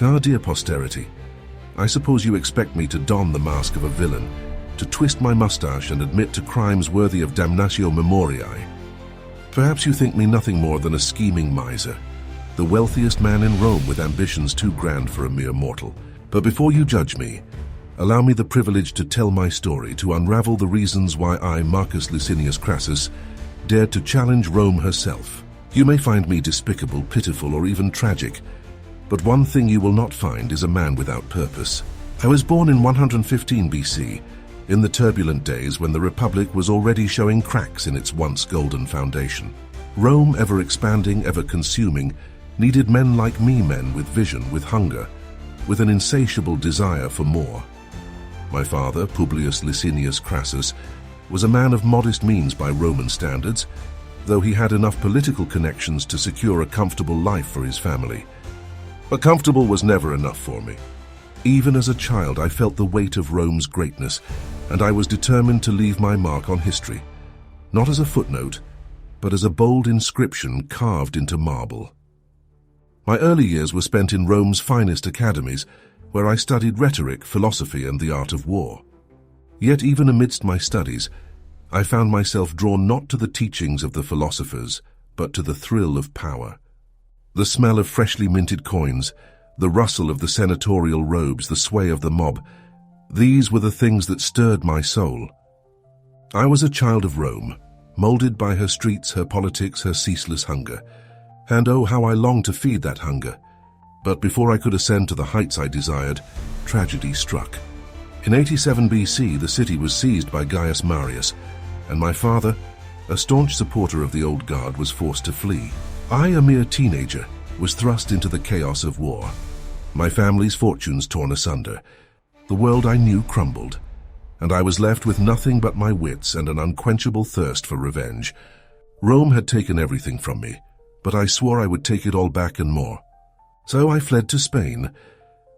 Ah, dear posterity, I suppose you expect me to don the mask of a villain, to twist my mustache and admit to crimes worthy of damnatio memoriae. Perhaps you think me nothing more than a scheming miser, the wealthiest man in Rome with ambitions too grand for a mere mortal. But before you judge me, allow me the privilege to tell my story, to unravel the reasons why I, Marcus Licinius Crassus, dared to challenge Rome herself. You may find me despicable, pitiful, or even tragic, but one thing you will not find is a man without purpose. I was born in 115 BC, in the turbulent days when the Republic was already showing cracks in its once golden foundation. Rome, ever expanding, ever consuming, needed men like me, men with vision, with hunger, with an insatiable desire for more. My father, Publius Licinius Crassus, was a man of modest means by Roman standards, though he had enough political connections to secure a comfortable life for his family. But comfortable was never enough for me. Even as a child, I felt the weight of Rome's greatness, and I was determined to leave my mark on history, not as a footnote, but as a bold inscription carved into marble. My early years were spent in Rome's finest academies, where I studied rhetoric, philosophy, and the art of war. Yet even amidst my studies, I found myself drawn not to the teachings of the philosophers, but to the thrill of power. The smell of freshly minted coins, the rustle of the senatorial robes, the sway of the mob, these were the things that stirred my soul. I was a child of Rome, molded by her streets, her politics, her ceaseless hunger. And oh, how I longed to feed that hunger. But before I could ascend to the heights I desired, tragedy struck. In 87 BC, the city was seized by Gaius Marius, and my father, a staunch supporter of the old guard, was forced to flee. I, a mere teenager, was thrust into the chaos of war. My family's fortunes torn asunder. The world I knew crumbled, and I was left with nothing but my wits and an unquenchable thirst for revenge. Rome had taken everything from me, but I swore I would take it all back and more. So I fled to Spain,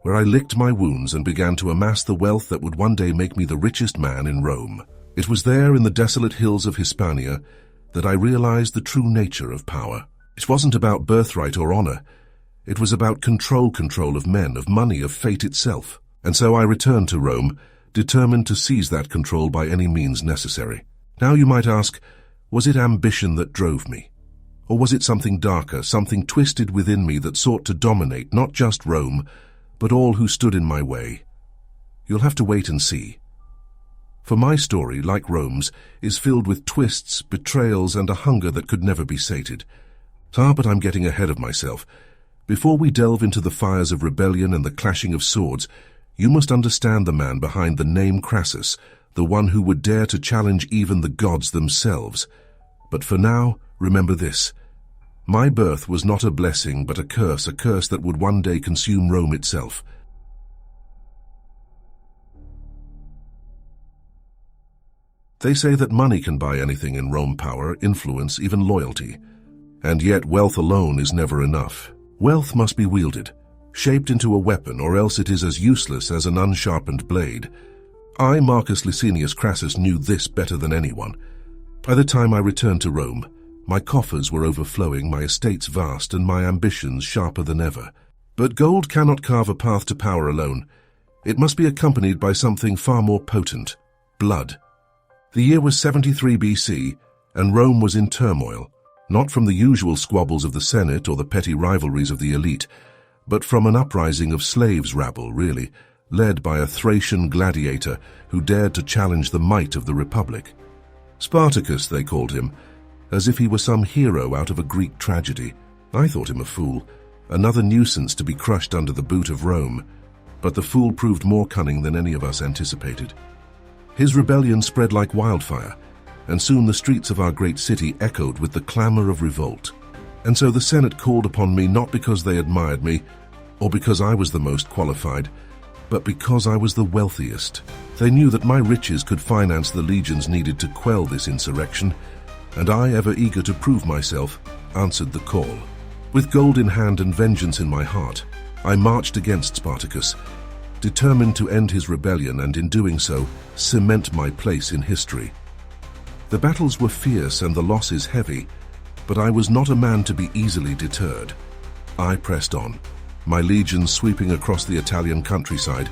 where I licked my wounds and began to amass the wealth that would one day make me the richest man in Rome. It was there in the desolate hills of Hispania that I realized the true nature of power. It wasn't about birthright or honor. It was about control of men, of money, of fate itself. And so I returned to Rome, determined to seize that control by any means necessary. Now you might ask, was it ambition that drove me? Or was it something darker, something twisted within me that sought to dominate not just Rome, but all who stood in my way? You'll have to wait and see. For my story, like Rome's, is filled with twists, betrayals, and a hunger that could never be sated. But I'm getting ahead of myself. Before we delve into the fires of rebellion and the clashing of swords, you must understand the man behind the name Crassus, the one who would dare to challenge even the gods themselves. But for now, remember this. My birth was not a blessing, but a curse that would one day consume Rome itself. They say that money can buy anything in Rome: power, influence, even loyalty. And yet wealth alone is never enough. Wealth must be wielded, shaped into a weapon, or else it is as useless as an unsharpened blade. I, Marcus Licinius Crassus, knew this better than anyone. By the time I returned to Rome, my coffers were overflowing, my estates vast, and my ambitions sharper than ever. But gold cannot carve a path to power alone. It must be accompanied by something far more potent: blood. The year was 73 BC, and Rome was in turmoil. Not from the usual squabbles of the Senate or the petty rivalries of the elite, but from an uprising of slaves' rabble, really, led by a Thracian gladiator who dared to challenge the might of the Republic. Spartacus, they called him, as if he were some hero out of a Greek tragedy. I thought him a fool, another nuisance to be crushed under the boot of Rome, but the fool proved more cunning than any of us anticipated. His rebellion spread like wildfire, and soon the streets of our great city echoed with the clamor of revolt. And so the Senate called upon me not because they admired me, or because I was the most qualified, but because I was the wealthiest. They knew that my riches could finance the legions needed to quell this insurrection, and I, ever eager to prove myself, answered the call. With gold in hand and vengeance in my heart, I marched against Spartacus, determined to end his rebellion and in doing so, cement my place in history. The battles were fierce and the losses heavy, but I was not a man to be easily deterred. I pressed on, my legions sweeping across the Italian countryside,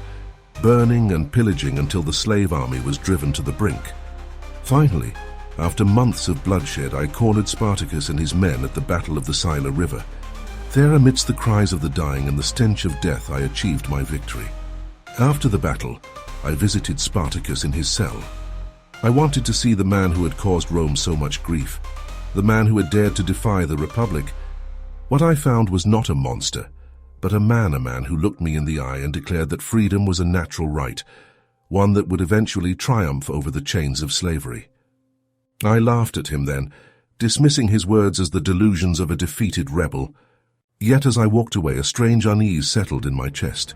burning and pillaging until the slave army was driven to the brink. Finally, after months of bloodshed, I cornered Spartacus and his men at the Battle of the Sila River. There, amidst the cries of the dying and the stench of death, I achieved my victory. After the battle, I visited Spartacus in his cell. I wanted to see the man who had caused Rome so much grief, the man who had dared to defy the Republic. What I found was not a monster, but a man who looked me in the eye and declared that freedom was a natural right, one that would eventually triumph over the chains of slavery. I laughed at him then, dismissing his words as the delusions of a defeated rebel. Yet as I walked away, a strange unease settled in my chest.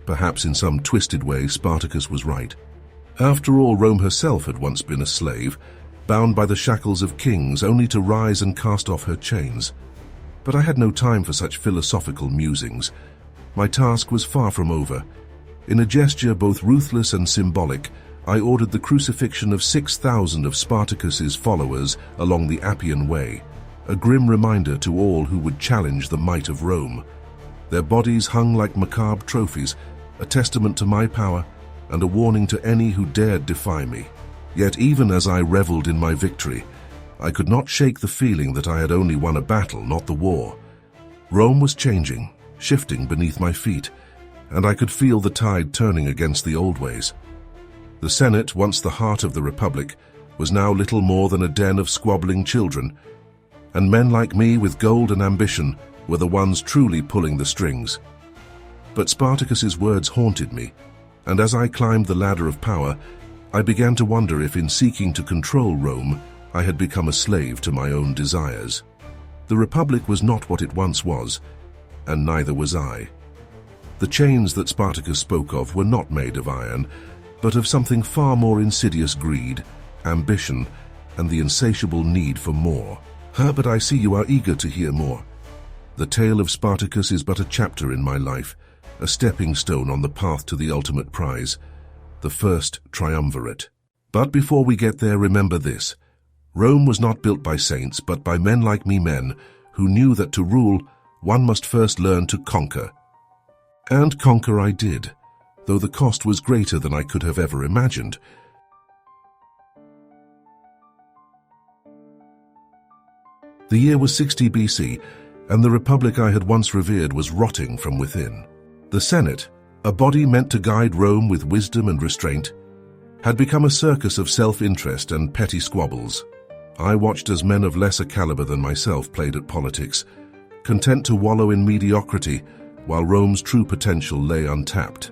Perhaps in some twisted way, Spartacus was right. After all, Rome herself had once been a slave, bound by the shackles of kings, only to rise and cast off her chains. But I had no time for such philosophical musings. My task was far from over. In a gesture both ruthless and symbolic, I ordered the crucifixion of 6,000 of Spartacus's followers along the Appian Way, a grim reminder to all who would challenge the might of Rome. Their bodies hung like macabre trophies, a testament to my power and a warning to any who dared defy me. Yet even as I reveled in my victory, I could not shake the feeling that I had only won a battle, not the war. Rome was changing, shifting beneath my feet, and I could feel the tide turning against the old ways. The Senate, once the heart of the Republic, was now little more than a den of squabbling children, and men like me with gold and ambition were the ones truly pulling the strings. But Spartacus's words haunted me, and as I climbed the ladder of power, I began to wonder if in seeking to control Rome, I had become a slave to my own desires. The Republic was not what it once was, and neither was I. The chains that Spartacus spoke of were not made of iron, but of something far more insidious: greed, ambition, and the insatiable need for more. But I see you are eager to hear more. The tale of Spartacus is but a chapter in my life, a stepping stone on the path to the ultimate prize, the First Triumvirate. But before we get there, remember this: Rome was not built by saints, but by men like me, men who knew that to rule, one must first learn to conquer. And conquer I did, though the cost was greater than I could have ever imagined. The year was 60 BC, and the Republic I had once revered was rotting from within. The Senate, a body meant to guide Rome with wisdom and restraint, had become a circus of self-interest and petty squabbles. I watched as men of lesser caliber than myself played at politics, content to wallow in mediocrity while Rome's true potential lay untapped.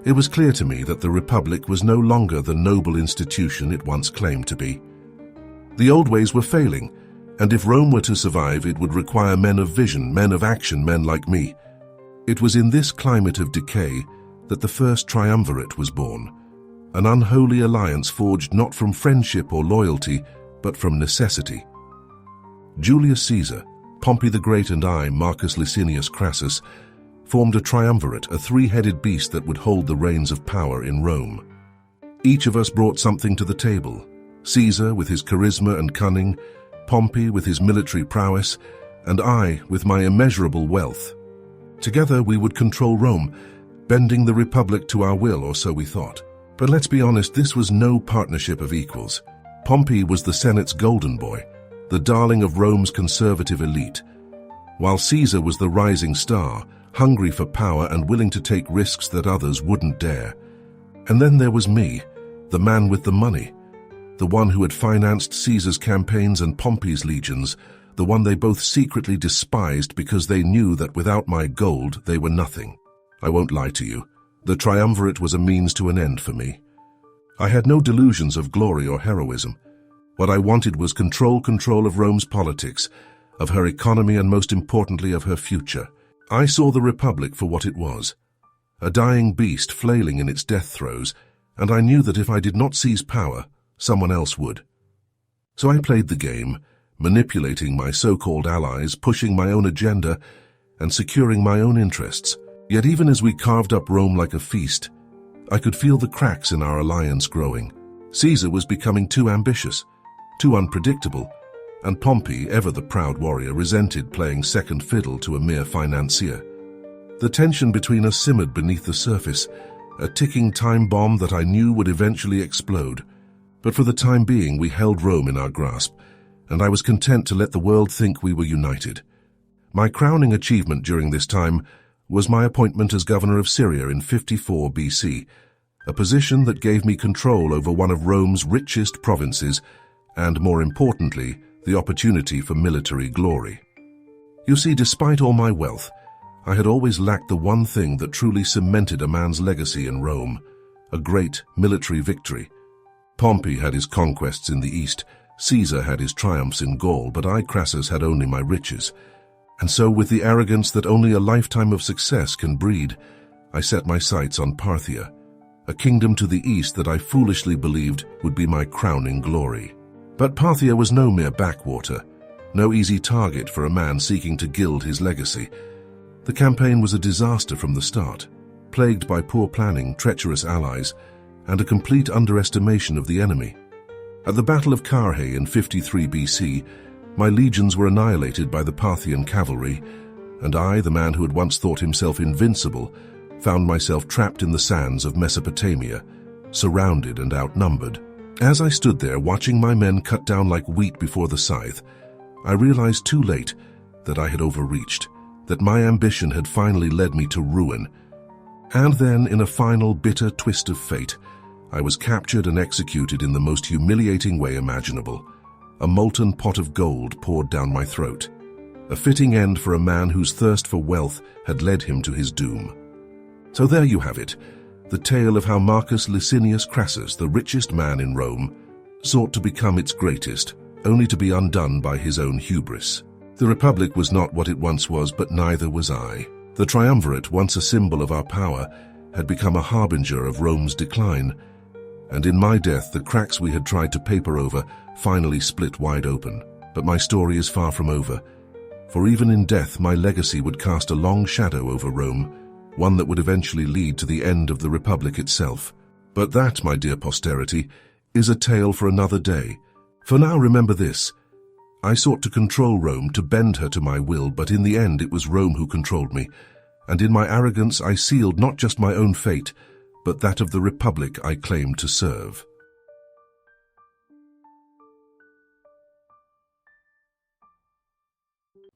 It was clear to me that the Republic was no longer the noble institution it once claimed to be. The old ways were failing, and if Rome were to survive, it would require men of vision, men of action, men like me. It was in this climate of decay that the First Triumvirate was born, an unholy alliance forged not from friendship or loyalty, but from necessity. Julius Caesar, Pompey the Great, and I, Marcus Licinius Crassus, formed a triumvirate, a three-headed beast that would hold the reins of power in Rome. Each of us brought something to the table: Caesar with his charisma and cunning, Pompey with his military prowess, and I with my immeasurable wealth. Together we would control Rome, bending the Republic to our will, or so we thought. But let's be honest, this was no partnership of equals. Pompey was the Senate's golden boy, the darling of Rome's conservative elite, while Caesar was the rising star, hungry for power and willing to take risks that others wouldn't dare. And then there was me, the man with the money, the one who had financed Caesar's campaigns and Pompey's legions, the one they both secretly despised because they knew that without my gold they were nothing. I won't lie to you, the triumvirate was a means to an end for me. I had no delusions of glory or heroism. What I wanted was control of Rome's politics, of her economy, and most importantly of her future. I saw the Republic for what it was, a dying beast flailing in its death throes, and I knew that if I did not seize power, someone else would. So I played the game, manipulating my so-called allies, pushing my own agenda, and securing my own interests. Yet even as we carved up Rome like a feast, I could feel the cracks in our alliance growing. Caesar was becoming too ambitious, too unpredictable, and Pompey, ever the proud warrior, resented playing second fiddle to a mere financier. The tension between us simmered beneath the surface, a ticking time bomb that I knew would eventually explode. But for the time being, we held Rome in our grasp, and I was content to let the world think we were united. My crowning achievement during this time was my appointment as governor of Syria in 54 BC, a position that gave me control over one of Rome's richest provinces, and more importantly, the opportunity for military glory. You see, despite all my wealth, I had always lacked the one thing that truly cemented a man's legacy in Rome, a great military victory. Pompey had his conquests in the east, Caesar had his triumphs in Gaul, but I, Crassus, had only my riches. And so, with the arrogance that only a lifetime of success can breed, I set my sights on Parthia, a kingdom to the east that I foolishly believed would be my crowning glory. But Parthia was no mere backwater, no easy target for a man seeking to gild his legacy. The campaign was a disaster from the start, plagued by poor planning, treacherous allies, and a complete underestimation of the enemy. At the Battle of Carrhae in 53 BC, my legions were annihilated by the Parthian cavalry, and I, the man who had once thought himself invincible, found myself trapped in the sands of Mesopotamia, surrounded and outnumbered. As I stood there watching my men cut down like wheat before the scythe, I realized too late that I had overreached, that my ambition had finally led me to ruin. And then, in a final bitter twist of fate, I was captured and executed in the most humiliating way imaginable. A molten pot of gold poured down my throat. A fitting end for a man whose thirst for wealth had led him to his doom. So there you have it, the tale of how Marcus Licinius Crassus, the richest man in Rome, sought to become its greatest, only to be undone by his own hubris. The Republic was not what it once was, but neither was I. The Triumvirate, once a symbol of our power, had become a harbinger of Rome's decline, and in my death the cracks we had tried to paper over finally split wide open. But my story is far from over, for even in death my legacy would cast a long shadow over Rome, one that would eventually lead to the end of the Republic itself. But that, my dear posterity, is a tale for another day. For now, remember this. I sought to control Rome, to bend her to my will, but in the end it was Rome who controlled me, and in my arrogance I sealed not just my own fate, but that of the Republic I claimed to serve.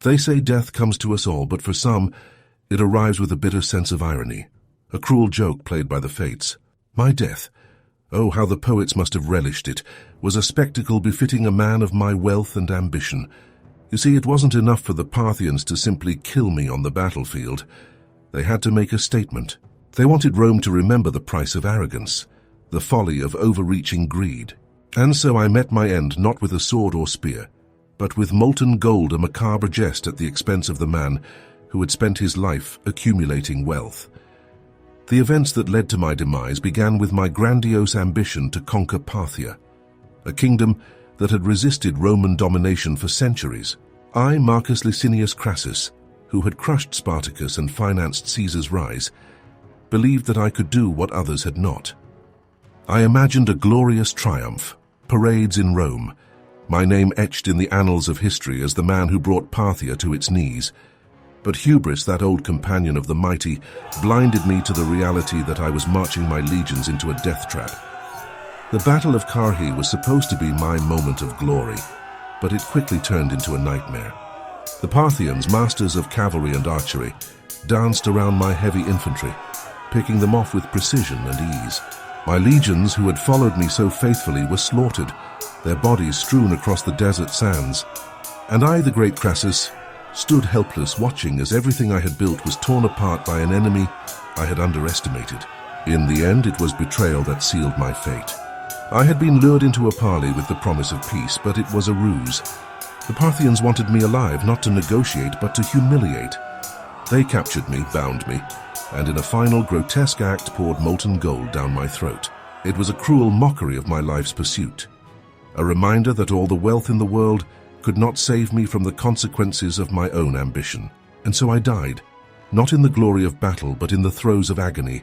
They say death comes to us all, but for some, it arrives with a bitter sense of irony, a cruel joke played by the fates. My death, oh, how the poets must have relished it, was a spectacle befitting a man of my wealth and ambition. You see, it wasn't enough for the Parthians to simply kill me on the battlefield. They had to make a statement. They wanted Rome to remember the price of arrogance, the folly of overreaching greed. And so I met my end not with a sword or spear, but with molten gold, a macabre jest at the expense of the man who had spent his life accumulating wealth. The events that led to my demise began with my grandiose ambition to conquer Parthia, a kingdom that had resisted Roman domination for centuries. I, Marcus Licinius Crassus, who had crushed Spartacus and financed Caesar's rise, believed that I could do what others had not. I imagined a glorious triumph, parades in Rome, my name etched in the annals of history as the man who brought Parthia to its knees. But hubris, that old companion of the mighty, blinded me to the reality that I was marching my legions into a death trap. The Battle of Carrhae was supposed to be my moment of glory, but it quickly turned into a nightmare. The Parthians, masters of cavalry and archery, danced around my heavy infantry, picking them off with precision and ease. My legions, who had followed me so faithfully, were slaughtered, their bodies strewn across the desert sands. And I, the great Crassus, stood helpless, watching as everything I had built was torn apart by an enemy I had underestimated. In the end, it was betrayal that sealed my fate. I had been lured into a parley with the promise of peace, but it was a ruse. The Parthians wanted me alive, not to negotiate, but to humiliate. They captured me, bound me, and in a final grotesque act poured molten gold down my throat. It was a cruel mockery of my life's pursuit, a reminder that all the wealth in the world could not save me from the consequences of my own ambition. And so I died, not in the glory of battle, but in the throes of agony,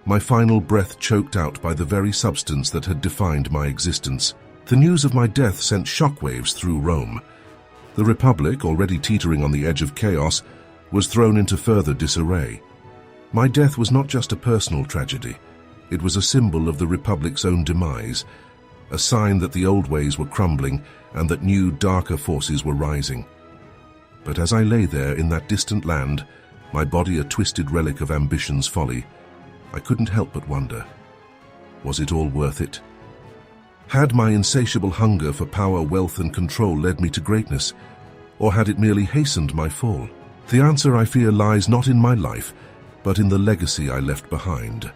my final breath choked out by the very substance that had defined my existence. The news of my death sent shockwaves through Rome. The Republic, already teetering on the edge of chaos, was thrown into further disarray. My death was not just a personal tragedy. It was a symbol of the Republic's own demise, a sign that the old ways were crumbling and that new, darker forces were rising. But as I lay there in that distant land, my body a twisted relic of ambition's folly, I couldn't help but wonder, was it all worth it? Had my insatiable hunger for power, wealth, and control led me to greatness, or had it merely hastened my fall? The answer, I fear, lies not in my life, but in the legacy I left behind.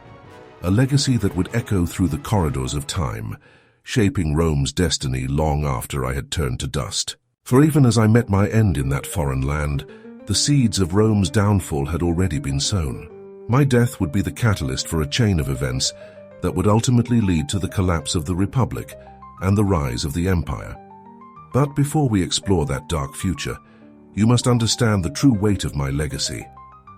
A legacy that would echo through the corridors of time, shaping Rome's destiny long after I had turned to dust. For even as I met my end in that foreign land, the seeds of Rome's downfall had already been sown. My death would be the catalyst for a chain of events that would ultimately lead to the collapse of the Republic and the rise of the Empire. But before we explore that dark future, you must understand the true weight of my legacy,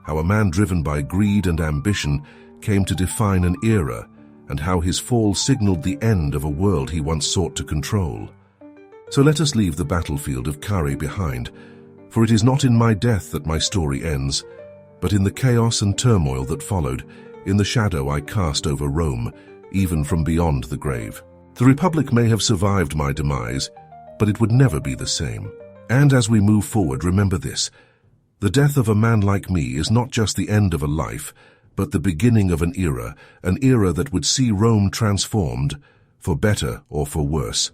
how a man driven by greed and ambition came to define an era, and how his fall signaled the end of a world he once sought to control. So let us leave the battlefield of Carrhae behind, for it is not in my death that my story ends, but in the chaos and turmoil that followed, in the shadow I cast over Rome, even from beyond the grave. The Republic may have survived my demise, but it would never be the same. And as we move forward, remember this: the death of a man like me is not just the end of a life, but the beginning of an era that would see Rome transformed, for better or for worse.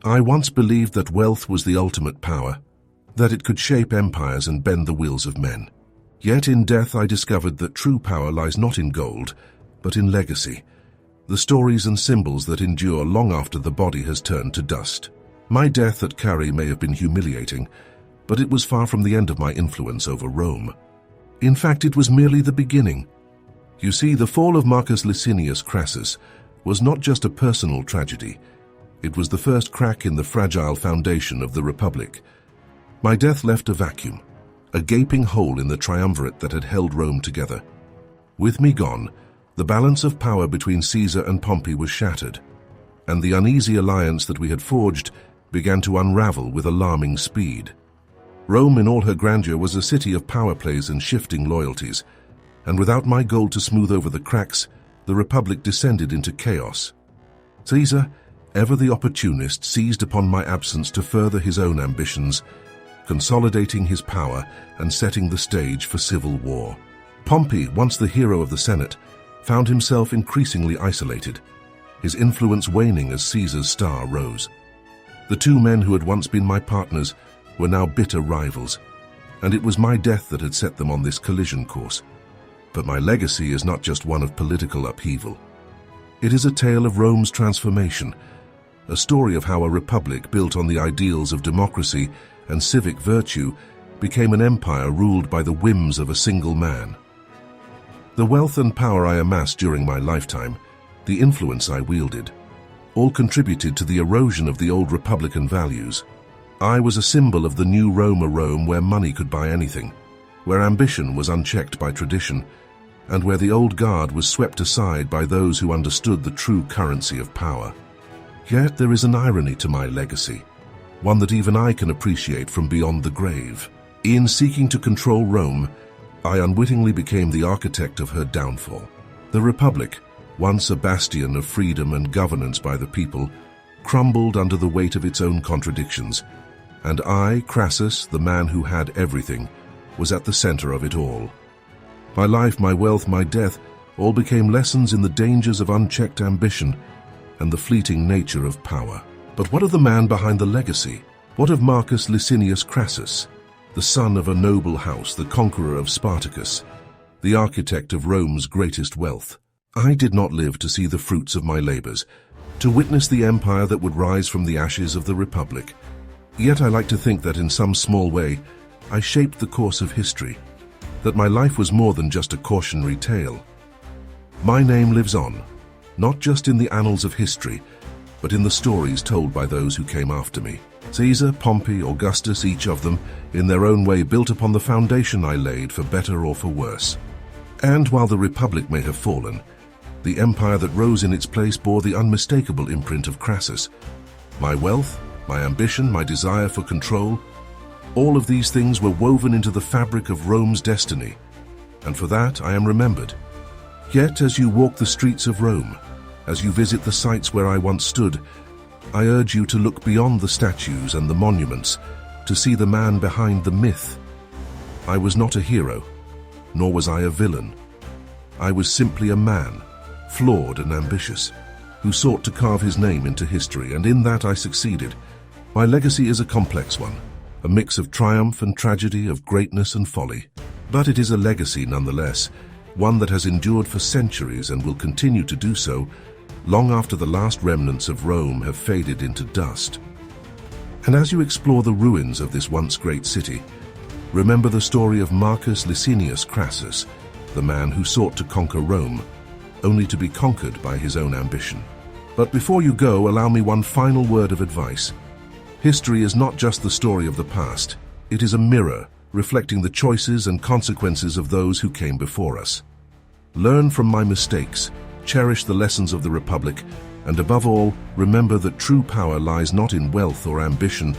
I once believed that wealth was the ultimate power, that it could shape empires and bend the wills of men. Yet in death I discovered that true power lies not in gold, but in legacy, the stories and symbols that endure long after the body has turned to dust. My death at Carrhae may have been humiliating, but it was far from the end of my influence over Rome. In fact, it was merely the beginning. You see, the fall of Marcus Licinius Crassus was not just a personal tragedy. It was the first crack in the fragile foundation of the Republic. My death left a vacuum, a gaping hole in the triumvirate that had held Rome together. With me gone, the balance of power between Caesar and Pompey was shattered, and the uneasy alliance that we had forged began to unravel with alarming speed. Rome in all her grandeur was a city of power plays and shifting loyalties, and without my gold to smooth over the cracks, the Republic descended into chaos. Caesar, ever the opportunist, seized upon my absence to further his own ambitions, consolidating his power and setting the stage for civil war. Pompey, once the hero of the Senate, found himself increasingly isolated, his influence waning as Caesar's star rose. The two men who had once been my partners were now bitter rivals, and it was my death that had set them on this collision course. But my legacy is not just one of political upheaval. It is a tale of Rome's transformation, a story of how a republic built on the ideals of democracy and civic virtue became an empire ruled by the whims of a single man. The wealth and power I amassed during my lifetime, the influence I wielded, all contributed to the erosion of the old republican values. I was a symbol of the new Rome, a Rome where money could buy anything, where ambition was unchecked by tradition, and where the old guard was swept aside by those who understood the true currency of power. Yet there is an irony to my legacy, one that even I can appreciate from beyond the grave. In seeking to control Rome, I unwittingly became the architect of her downfall. The Republic, once a bastion of freedom and governance by the people, crumbled under the weight of its own contradictions, and I, Crassus, the man who had everything, was at the center of it all. My life, my wealth, my death, all became lessons in the dangers of unchecked ambition and the fleeting nature of power. But what of the man behind the legacy? What of Marcus Licinius Crassus, the son of a noble house, the conqueror of Spartacus, the architect of Rome's greatest wealth? I did not live to see the fruits of my labors, to witness the empire that would rise from the ashes of the Republic. Yet I like to think that in some small way, I shaped the course of history, that my life was more than just a cautionary tale. My name lives on, not just in the annals of history, but in the stories told by those who came after me. Caesar, Pompey, Augustus, each of them, in their own way, built upon the foundation I laid for better or for worse. And while the Republic may have fallen, the empire that rose in its place bore the unmistakable imprint of Crassus. My wealth, my ambition, my desire for control, All of these things were woven into the fabric of Rome's destiny, and for that I am remembered. Yet, as you walk the streets of Rome, as you visit the sites where I once stood, I urge you to look beyond the statues and the monuments, to see the man behind the myth. I was not a hero, nor was I a villain. I was simply a man, flawed and ambitious, who sought to carve his name into history, and in that I succeeded. My legacy is a complex one, a mix of triumph and tragedy, of greatness and folly. But it is a legacy nonetheless, one that has endured for centuries and will continue to do so long after the last remnants of Rome have faded into dust. And as you explore the ruins of this once great city, remember the story of Marcus Licinius Crassus, the man who sought to conquer Rome, only to be conquered by his own ambition. But before you go, allow me one final word of advice. History is not just the story of the past. It is a mirror reflecting the choices and consequences of those who came before us. Learn from my mistakes, cherish the lessons of the Republic, and above all, remember that true power lies not in wealth or ambition,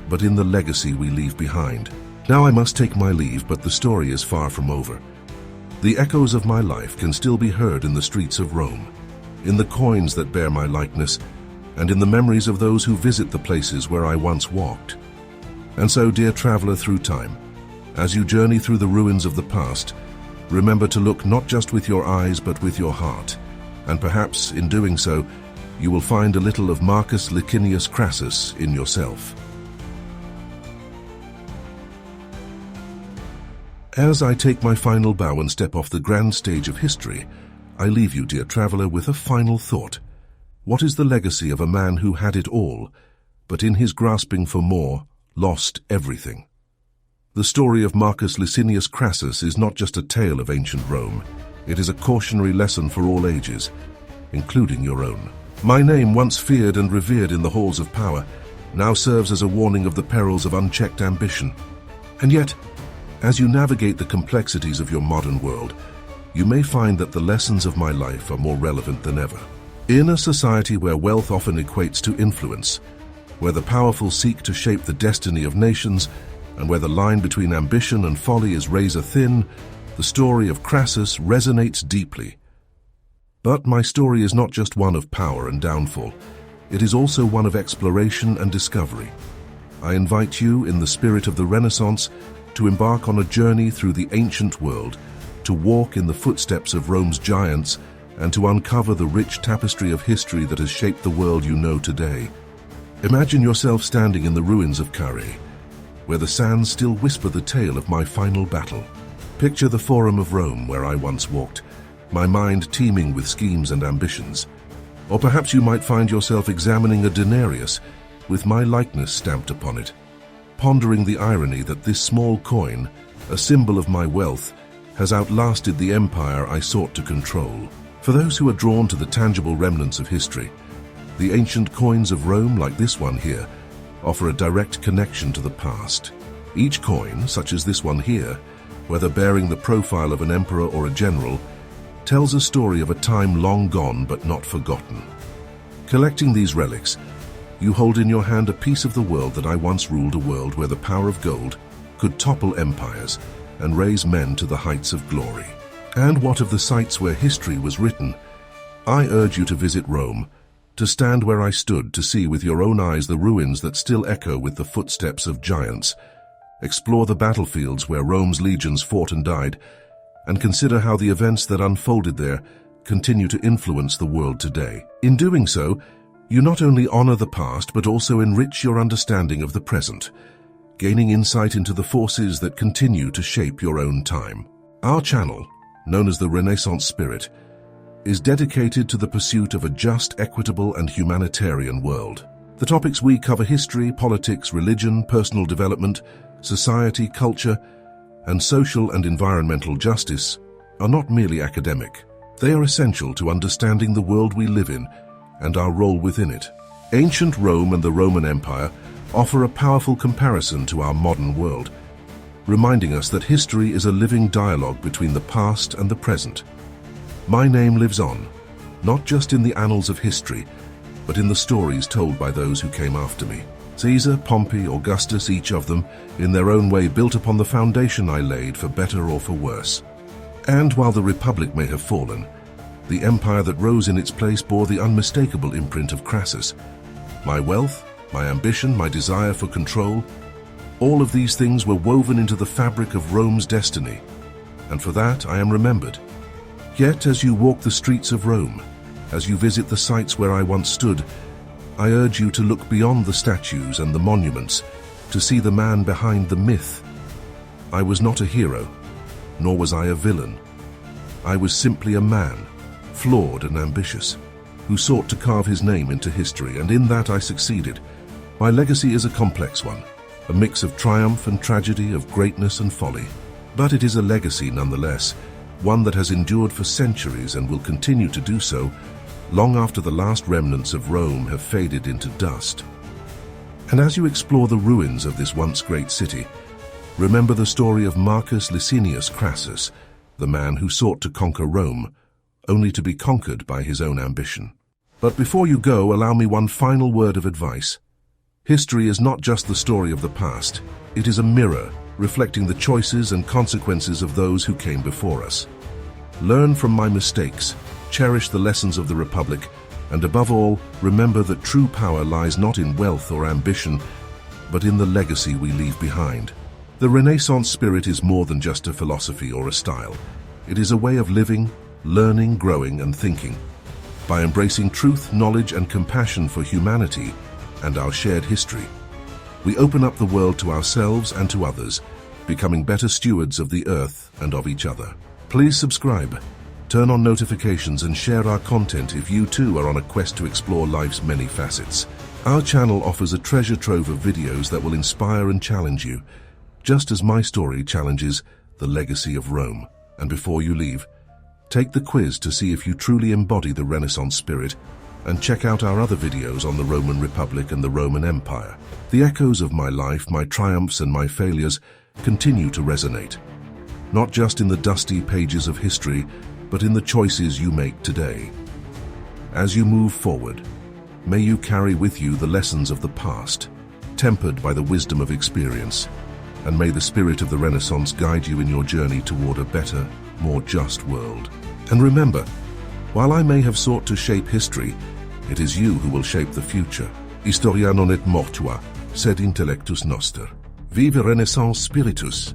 but in the legacy we leave behind. Now I must take my leave, but the story is far from over. The echoes of my life can still be heard in the streets of Rome, in the coins that bear my likeness, and in the memories of those who visit the places where I once walked. And so, dear traveler through time, as you journey through the ruins of the past, remember to look not just with your eyes but with your heart, and perhaps in doing so, you will find a little of Marcus Licinius Crassus in yourself. As I take my final bow and step off the grand stage of history, I leave you, dear traveler, with a final thought. What is the legacy of a man who had it all, but in his grasping for more, lost everything? The story of Marcus Licinius Crassus is not just a tale of ancient Rome. It is a cautionary lesson for all ages, including your own. My name, once feared and revered in the halls of power, now serves as a warning of the perils of unchecked ambition. And yet, as you navigate the complexities of your modern world, you may find that the lessons of my life are more relevant than ever. In a society where wealth often equates to influence, where the powerful seek to shape the destiny of nations, and where the line between ambition and folly is razor thin, the story of Crassus resonates deeply. But my story is not just one of power and downfall. It is also one of exploration and discovery. I invite you, in the spirit of the Renaissance, to embark on a journey through the ancient world, to walk in the footsteps of Rome's giants, and to uncover the rich tapestry of history that has shaped the world you know today. Imagine yourself standing in the ruins of Carrhae, where the sands still whisper the tale of my final battle. Picture the Forum of Rome where I once walked, my mind teeming with schemes and ambitions. Or perhaps you might find yourself examining a denarius with my likeness stamped upon it, pondering the irony that this small coin, a symbol of my wealth, has outlasted the empire I sought to control. For those who are drawn to the tangible remnants of history, the ancient coins of Rome, like this one here, offer a direct connection to the past. Each coin, such as this one here, whether bearing the profile of an emperor or a general, tells a story of a time long gone but not forgotten. Collecting these relics, you hold in your hand a piece of the world that I once ruled, a world where the power of gold could topple empires and raise men to the heights of glory. And what of the sites where history was written? I urge you to visit Rome, to stand where I stood, to see with your own eyes the ruins that still echo with the footsteps of giants. Explore the battlefields where Rome's legions fought and died, and consider how the events that unfolded there continue to influence the world today. In doing so, you not only honor the past, but also enrich your understanding of the present, gaining insight into the forces that continue to shape your own time. Our channel, known as the Renaissance Spirit, is dedicated to the pursuit of a just, equitable, and humanitarian world. The topics we cover: history, politics, religion, personal development, society, culture, and social and environmental justice, are not merely academic. They are essential to understanding the world we live in and our role within it. Ancient Rome and the Roman Empire offer a powerful comparison to our modern world, reminding us that history is a living dialogue between the past and the present. My name lives on, not just in the annals of history, but in the stories told by those who came after me. Caesar, Pompey, Augustus, each of them, in their own way, built upon the foundation I laid, for better or for worse. And while the Republic may have fallen, the empire that rose in its place bore the unmistakable imprint of Crassus. My wealth, my ambition, my desire for control, all of these things were woven into the fabric of Rome's destiny, and for that I am remembered. Yet as you walk the streets of Rome, as you visit the sites where I once stood, I urge you to look beyond the statues and the monuments, to see the man behind the myth. I was not a hero, nor was I a villain. I was simply a man, flawed and ambitious, who sought to carve his name into history, and in that I succeeded. My legacy is a complex one, a mix of triumph and tragedy, of greatness and folly. But it is a legacy nonetheless, one that has endured for centuries and will continue to do so long after the last remnants of Rome have faded into dust. And as you explore the ruins of this once great city, remember the story of Marcus Licinius Crassus, the man who sought to conquer Rome, only to be conquered by his own ambition. But before you go, allow me one final word of advice. History is not just the story of the past, it is a mirror reflecting the choices and consequences of those who came before us. Learn from my mistakes, cherish the lessons of the Republic, and above all, remember that true power lies not in wealth or ambition, but in the legacy we leave behind. The Renaissance spirit is more than just a philosophy or a style. It is a way of living, learning, growing, and thinking. By embracing truth, knowledge, and compassion for humanity and our shared history, we open up the world to ourselves and to others, becoming better stewards of the earth and of each other. Please subscribe, turn on notifications, and share our content if you too are on a quest to explore life's many facets. Our channel offers a treasure trove of videos that will inspire and challenge you, just as my story challenges the legacy of Rome. And before you leave, take the quiz to see if you truly embody the Renaissance spirit, and check out our other videos on the Roman Republic and the Roman Empire. The echoes of my life, my triumphs and my failures continue to resonate, not just in the dusty pages of history, but in the choices you make today. As you move forward, may you carry with you the lessons of the past, tempered by the wisdom of experience, and may the spirit of the Renaissance guide you in your journey toward a better, more just world. And remember, while I may have sought to shape history, it is you who will shape the future. Historia non et mortua, sed intellectus noster. Vive Renaissance spiritus!